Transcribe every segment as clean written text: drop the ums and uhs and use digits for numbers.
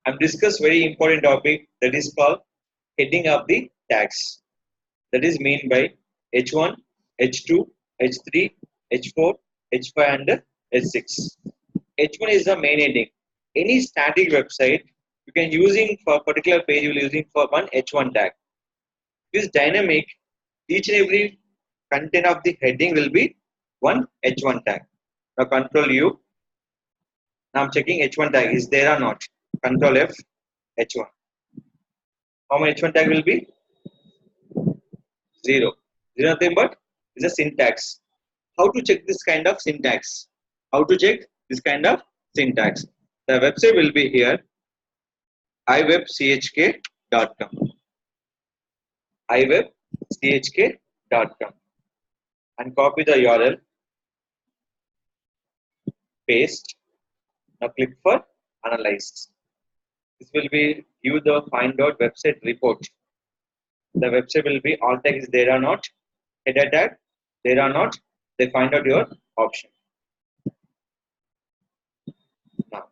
I'm discuss very important topic that is called heading of the tags. That is mean by H1, H2, H3, H4, H5 and H6. H1 is the main heading. Any static website you can using for a particular page you will using for one H1 tag. This dynamic, each and every content of the heading will be one H1 tag. Now control U. Now I'm checking H1 tag is there or not. Control F, H1. How many H1 tag will be? 0. 0 nothing but is a syntax. How to check this kind of syntax? How to check this kind of syntax? The website will be here iwebchk.com. iwebchk.com and copy the URL, paste. Now click for analyze. This will be give the find out website report. The website will be all tag is there or not, header tag there or not. They find out your option. Now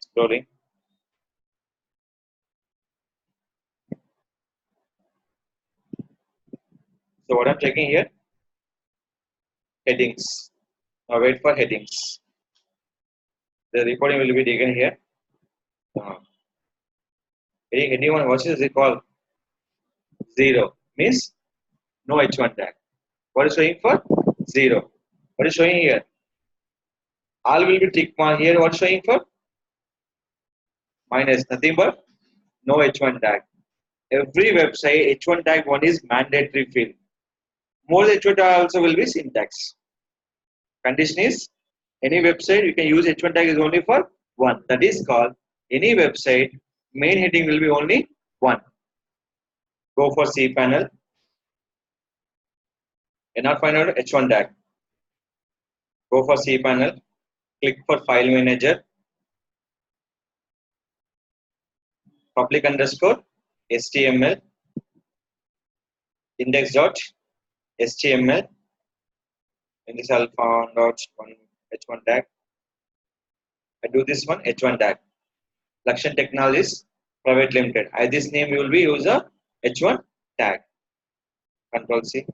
scrolling. So what I'm checking here, headings. Now wait for headings. The reporting will be taken here. Heading 1, what is it called? 0 means no H1 tag. What is showing for? 0. What is showing here? All will be tick mark here. What is showing for? Minus, nothing but no H1 tag. Every website H1 tag 1 is mandatory field. More H1 tag also will be syntax. Condition is any website you can use H1 tag is only for 1. That is called any website main heading will be only 1. Go for cPanel. And not find out H1 tag. Go for cPanel. Click for file manager. Public underscore HTML. Index.html. In this I'll found out one H1 tag. I do this one H1 tag. Lakshan Technologies Private Limited. This name will be use a H1 tag. Control C.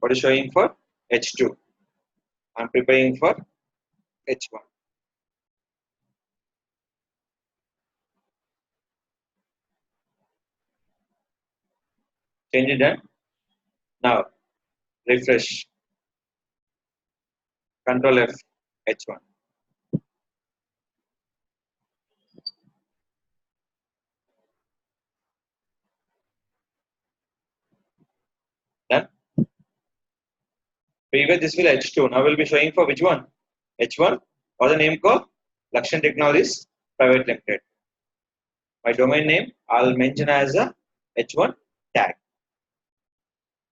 What is showing for H2? I'm preparing for H1. Change it done. Now refresh. Control F, H1. Done. Previous this will H2. Now we'll be showing for which one? H1 or the name called Lakshan Technologies Private Limited. My domain name I'll mention as a H1 tag.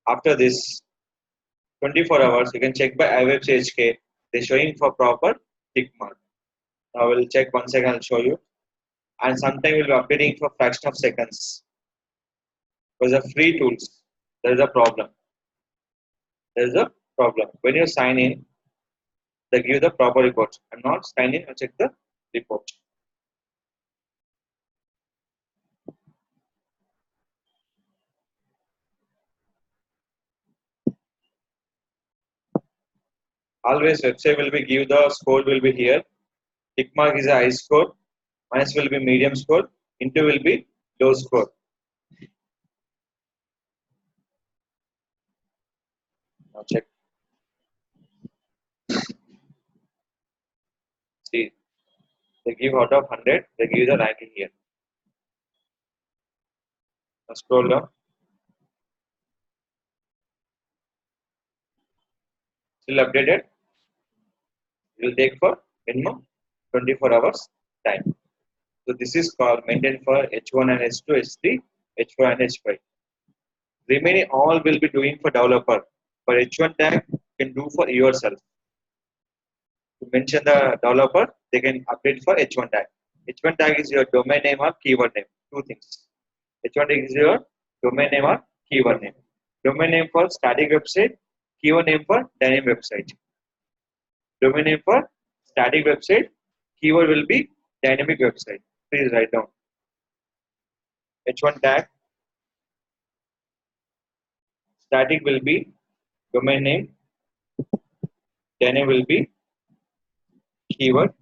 After this 24 hours you can check by iWebCHK. They're showing for proper tick mark. Now we'll check one second, I'll show you. And sometime we'll be updating for fraction of seconds. Because the free tools, there is a problem. There is a problem. When you sign in, they give the proper report. I'm not sign in, I'll check the report. Always website will be give the score will be here. Tick mark is a high score, minus will be medium score, into will be low score. Now check. See, they give out of 100, they give the ranking here. Now scroll down. Still updated. It will take for minimum 24 hours time. So this is called maintain for H1 and H2, H3, H4 and H5. Remaining all will be doing for developer. For H1 tag, you can do for yourself. To mention the developer, they can update for H1 tag. H1 tag is your domain name or keyword name. Two things. H1 tag is your domain name or keyword name. Domain name for static website, keyword name for dynamic website. Domain name for static website. Keyword will be dynamic website. Please write down. H1 tag. Static will be domain name. Dynamic will be keyword.